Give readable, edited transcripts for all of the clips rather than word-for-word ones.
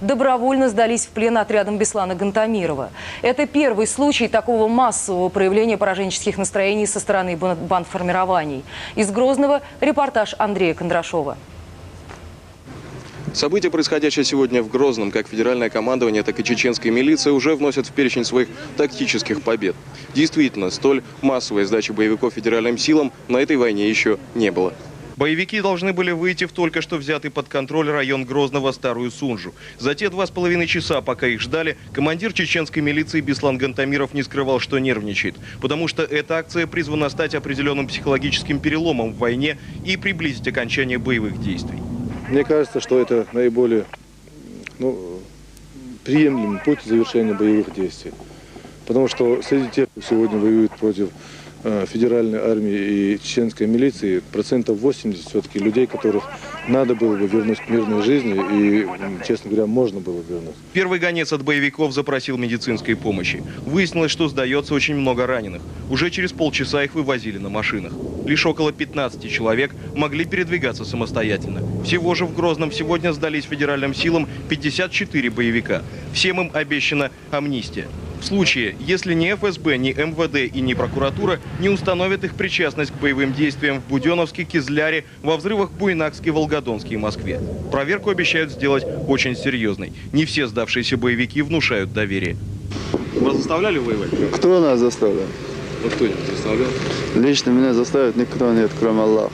добровольно сдались в плен отрядом Беслана Гантамирова. Это первый случай такого массового проявления пораженческих настроений со стороны бандформирований. Из Грозного репортаж Андрея Кондрашова. События, происходящие сегодня в Грозном, как федеральное командование, так и чеченская милиция уже вносят в перечень своих тактических побед. Действительно, столь массовой сдачи боевиков федеральным силам на этой войне еще не было. Боевики должны были выйти в только что взятый под контроль район Грозного Старую Сунжу. За те 2,5 часа, пока их ждали, командир чеченской милиции Беслан Гантамиров не скрывал, что нервничает. Потому что эта акция призвана стать определенным психологическим переломом в войне и приблизить окончание боевых действий. Мне кажется, что это наиболее приемлемый путь завершения боевых действий. Потому что среди тех, кто сегодня воюет против федеральной армии и чеченской милиции, 80% все-таки людей, которых надо было бы вернуть к мирной жизни и, честно говоря, можно было вернуть. Первый гонец от боевиков запросил медицинской помощи. Выяснилось, что сдается очень много раненых. Уже через полчаса их вывозили на машинах. Лишь около 15 человек могли передвигаться самостоятельно. Всего же в Грозном сегодня сдались федеральным силам 54 боевика. Всем им обещана амнистия. В случае, если ни ФСБ, ни МВД и ни прокуратура не установят их причастность к боевым действиям в Буденновске, Кизляре, во взрывах в Буйнакске, Волгодонске и Москве. Проверку обещают сделать очень серьезной. Не все сдавшиеся боевики внушают доверие. Вас заставляли воевать? Кто нас заставлял? Вот кто-нибудь заставлял? Лично меня заставит никто нет, кроме Аллаха.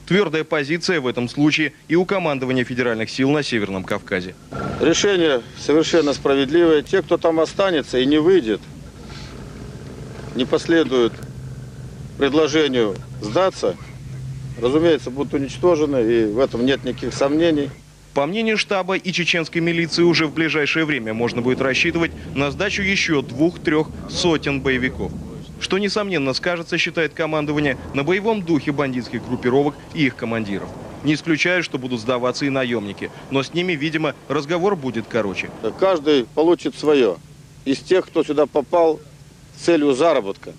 Твердая позиция в этом случае и у командования федеральных сил на Северном Кавказе. Решение совершенно справедливое. Те, кто там останется и не выйдет, не последует предложению сдаться, разумеется, будут уничтожены, и в этом нет никаких сомнений. По мнению штаба и чеченской милиции, уже в ближайшее время можно будет рассчитывать на сдачу еще 2-3 сотен боевиков. Что, несомненно, скажется, считает командование, на боевом духе бандитских группировок и их командиров. Не исключаю, что будут сдаваться и наемники, но с ними, видимо, разговор будет короче. Каждый получит свое. Из тех, кто сюда попал с целью заработка.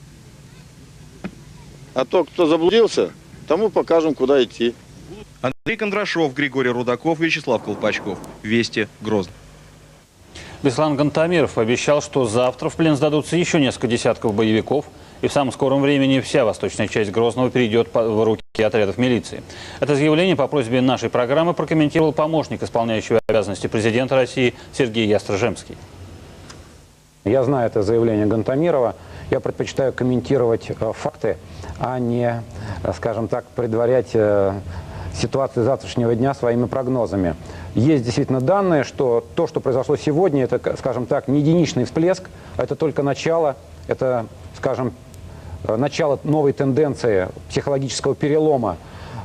А тот, кто заблудился, тому покажем, куда идти. Андрей Кондрашов, Григорий Рудаков, Вячеслав Колпачков. Вести, Грозный. Беслан Гантамиров обещал, что завтра в плен сдадутся еще несколько десятков боевиков, и в самом скором времени вся восточная часть Грозного перейдет в руки отрядов милиции. Это заявление по просьбе нашей программы прокомментировал помощник исполняющего обязанности президента России Сергей Ястрожемский. Я знаю это заявление Гантамирова. Я предпочитаю комментировать факты, а не, скажем так, предварять ситуацию завтрашнего дня своими прогнозами. Есть действительно данные, что то, что произошло сегодня, это, скажем так, не единичный всплеск, это только начало, это, скажем, начало новой тенденции психологического перелома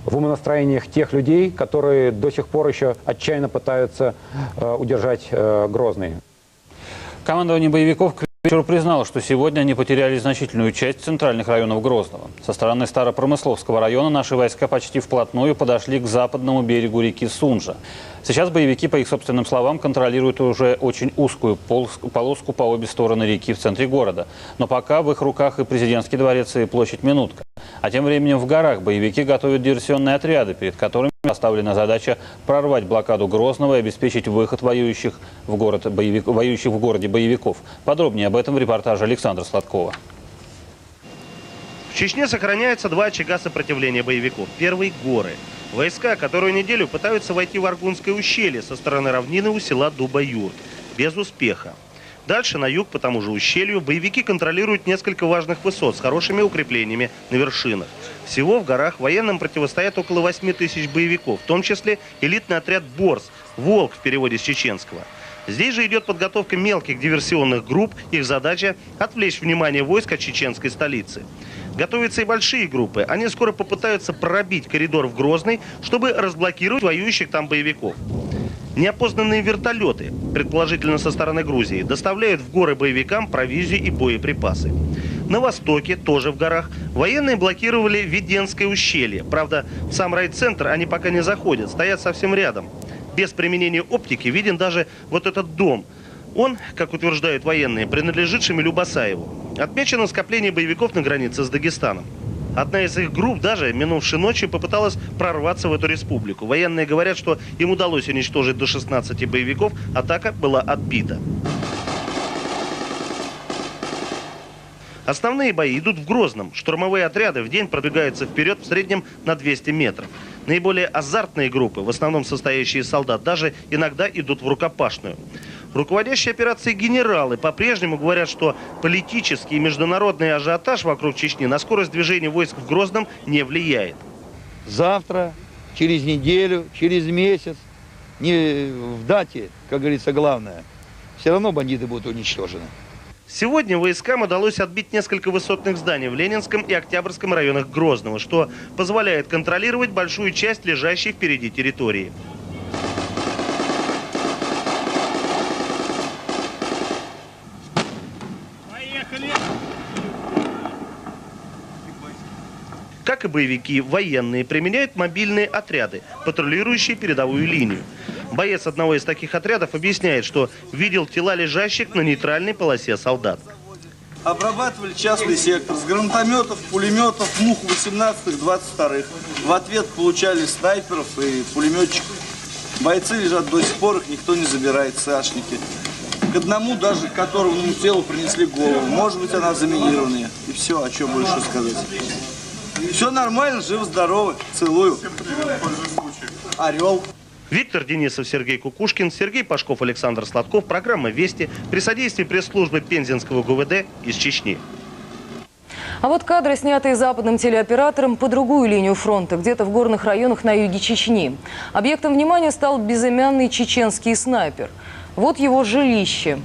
в умонастроениях тех людей, которые до сих пор еще отчаянно пытаются удержать Грозный. Командование боевиков к вечеру признало, что сегодня они потеряли значительную часть центральных районов Грозного. Со стороны Старопромысловского района наши войска почти вплотную подошли к западному берегу реки Сунжа. Сейчас боевики, по их собственным словам, контролируют уже очень узкую полоску по обе стороны реки в центре города. Но пока в их руках и президентский дворец, и площадь Минутка. А тем временем в горах боевики готовят диверсионные отряды, перед которыми поставлена задача прорвать блокаду Грозного и обеспечить выход воюющих в городе боевиков. Подробнее об этом в репортаже Александра Сладкова. В Чечне сохраняются два очага сопротивления боевиков. Первый – горы. Войска, которую неделю пытаются войти в Аргунское ущелье со стороны равнины у села Дуба-Юрт. Без успеха. Дальше, на юг, по тому же ущелью, боевики контролируют несколько важных высот с хорошими укреплениями на вершинах. Всего в горах военным противостоят около 8 тысяч боевиков, в том числе элитный отряд «Борс», «Волк» в переводе с чеченского. Здесь же идет подготовка мелких диверсионных групп. Их задача – отвлечь внимание войск от чеченской столицы. Готовятся и большие группы. Они скоро попытаются пробить коридор в Грозный, чтобы разблокировать воюющих там боевиков. Неопознанные вертолеты, предположительно со стороны Грузии, доставляют в горы боевикам провизию и боеприпасы. На востоке, тоже в горах, военные блокировали Веденское ущелье. Правда, в сам райцентр они пока не заходят, стоят совсем рядом. Без применения оптики виден даже вот этот дом. Он, как утверждают военные, принадлежит Шамилю Басаеву. Отмечено скопление боевиков на границе с Дагестаном. Одна из их групп даже минувшей ночью попыталась прорваться в эту республику. Военные говорят, что им удалось уничтожить до 16 боевиков, атака была отбита. Основные бои идут в Грозном. Штурмовые отряды в день продвигаются вперед в среднем на 200 метров. Наиболее азартные группы, в основном состоящие из солдат, даже иногда идут в рукопашную. Руководящие операцией генералы по-прежнему говорят, что политический и международный ажиотаж вокруг Чечни на скорость движения войск в Грозном не влияет. Завтра, через неделю, через месяц, не в дате, как говорится, главное, все равно бандиты будут уничтожены. Сегодня войскам удалось отбить несколько высотных зданий в Ленинском и Октябрьском районах Грозного, что позволяет контролировать большую часть лежащей впереди территории. Как и боевики, военные применяют мобильные отряды, патрулирующие передовую линию. Боец одного из таких отрядов объясняет, что видел тела лежащих на нейтральной полосе солдат. Обрабатывали частный сектор с гранатометов, пулеметов, МУХ-18, 22-х. В ответ получали снайперов и пулеметчиков. Бойцы лежат до сих пор, их никто не забирает, САшники. К одному даже, которому телу принесли голову. Может быть, она заминированная. И все, о чем больше сказать. Все нормально, живы-здоровы. Целую. Орел. Виктор Денисов, Сергей Кукушкин, Сергей Пашков, Александр Сладков. Программа «Вести» при содействии пресс-службы Пензенского ГУВД из Чечни. А вот кадры, снятые западным телеоператором по другую линию фронта, где-то в горных районах на юге Чечни. Объектом внимания стал безымянный чеченский снайпер. Вот его жилище.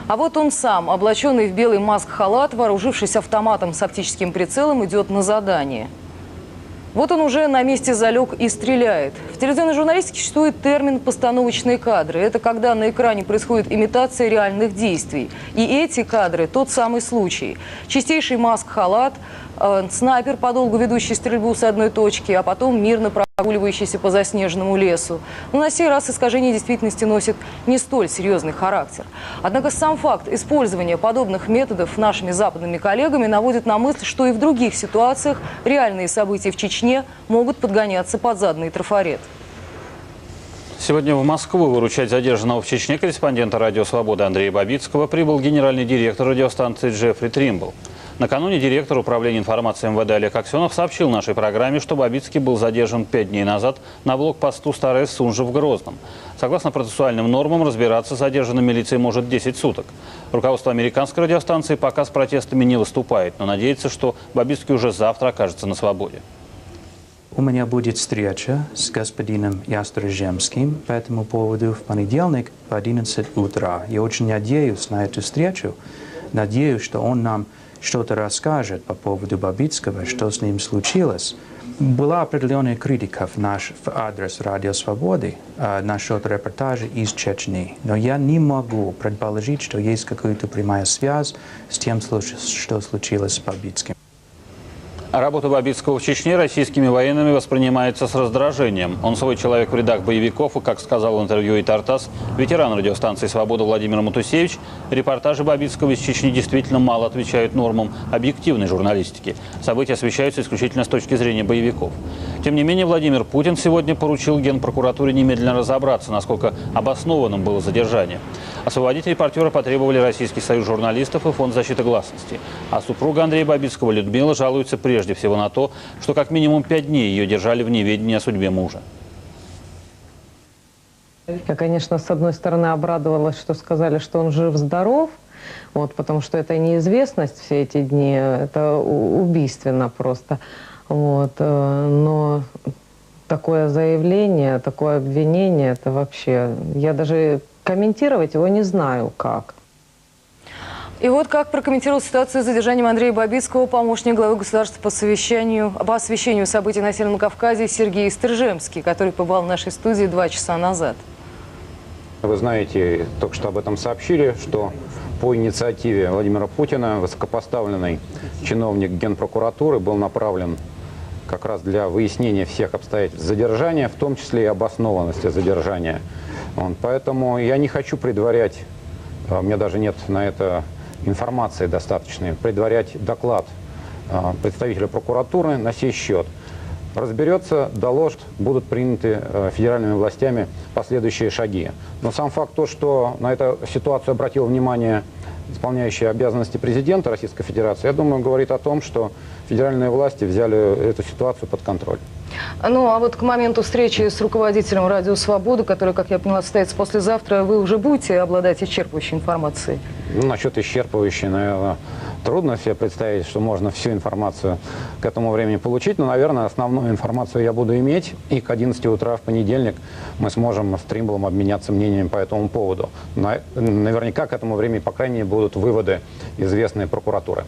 А вот он сам, облаченный в белый маск-халат, вооружившись автоматом с оптическим прицелом, идет на задание. Вот он уже на месте залег и стреляет. В телевизионной журналистике существует термин «постановочные кадры». Это когда на экране происходит имитация реальных действий. И эти кадры – тот самый случай. Чистейший маск-халат, снайпер, подолгу ведущий стрельбу с одной точки, а потом мирно прогуливающийся по заснеженному лесу. Но на сей раз искажение действительности носит не столь серьезный характер. Однако сам факт использования подобных методов нашими западными коллегами наводит на мысль, что и в других ситуациях реальные события в Чечне могут подгоняться под заданный трафарет. Сегодня в Москву выручать задержанного в Чечне корреспондента «Радио Свобода» Андрея Бабицкого прибыл генеральный директор радиостанции Джеффри Тримбл. Накануне директор управления информации МВД Олег Аксенов сообщил нашей программе, что Бабицкий был задержан 5 дней назад на блокпосту Старая Сунжа в Грозном. Согласно процессуальным нормам, разбираться с задержанным милицией может 10 суток. Руководство американской радиостанции пока с протестами не выступает, но надеется, что Бабицкий уже завтра окажется на свободе. У меня будет встреча с господином Ястрежемским по этому поводу в понедельник в 11 утра. Я очень надеюсь на эту встречу. Надеюсь, что он нам что-то расскажет по поводу Бабицкого, что с ним случилось. Была определенная критика в адрес «Радио Свободы» насчет репортажа из Чечни. Но я не могу предположить, что есть какая-то прямая связь с тем, что случилось с Бабицким. Работа Бабицкого в Чечне российскими военными воспринимается с раздражением. Он свой человек в рядах боевиков, и, как сказал в интервью и Тартас, ветеран радиостанции «Свобода» Владимир Матусевич, репортажи Бабицкого из Чечни действительно мало отвечают нормам объективной журналистики. События освещаются исключительно с точки зрения боевиков. Тем не менее, Владимир Путин сегодня поручил Генпрокуратуре немедленно разобраться, насколько обоснованным было задержание. Освободить репортера потребовали Российский союз журналистов и Фонд защиты гласности. А супруга Андрея Бабицкого Людмила жалуется прежде всего на то, что как минимум 5 дней ее держали в неведении о судьбе мужа. Я, конечно, с одной стороны обрадовалась, что сказали, что он жив-здоров, потому что это неизвестность все эти дни, это убийственно просто. Но такое заявление, такое обвинение, это вообще... Я даже комментировать его не знаю как. И вот как прокомментировал ситуацию с задержанием Андрея Бабицкого помощник главы государства по освещению событий на Северном Кавказе Сергей Стржемский, который побывал в нашей студии 2 часа назад. Вы знаете, только что об этом сообщили, что по инициативе Владимира Путина высокопоставленный чиновник Генпрокуратуры был направлен как раз для выяснения всех обстоятельств задержания, в том числе и обоснованности задержания. Поэтому я не хочу предварять, у меня даже нет на это информации достаточной, предварять доклад представителя прокуратуры на сей счет. Разберется, доложит, будут приняты федеральными властями последующие шаги. Но сам факт то, что на эту ситуацию обратил внимание исполняющий обязанности президента Российской Федерации, я думаю, говорит о том, что федеральные власти взяли эту ситуацию под контроль. Ну, а вот к моменту встречи с руководителем «Радио Свобода», которая, как я поняла, состоится послезавтра, вы уже будете обладать исчерпывающей информацией? Ну, насчет исчерпывающей, наверное, трудно себе представить, что можно всю информацию к этому времени получить. Но, наверное, основную информацию я буду иметь. И к 11 утра в понедельник мы сможем с Тримблом обменяться мнениями по этому поводу. Наверняка к этому времени, по крайней мере, будут выводы известной прокуратуры.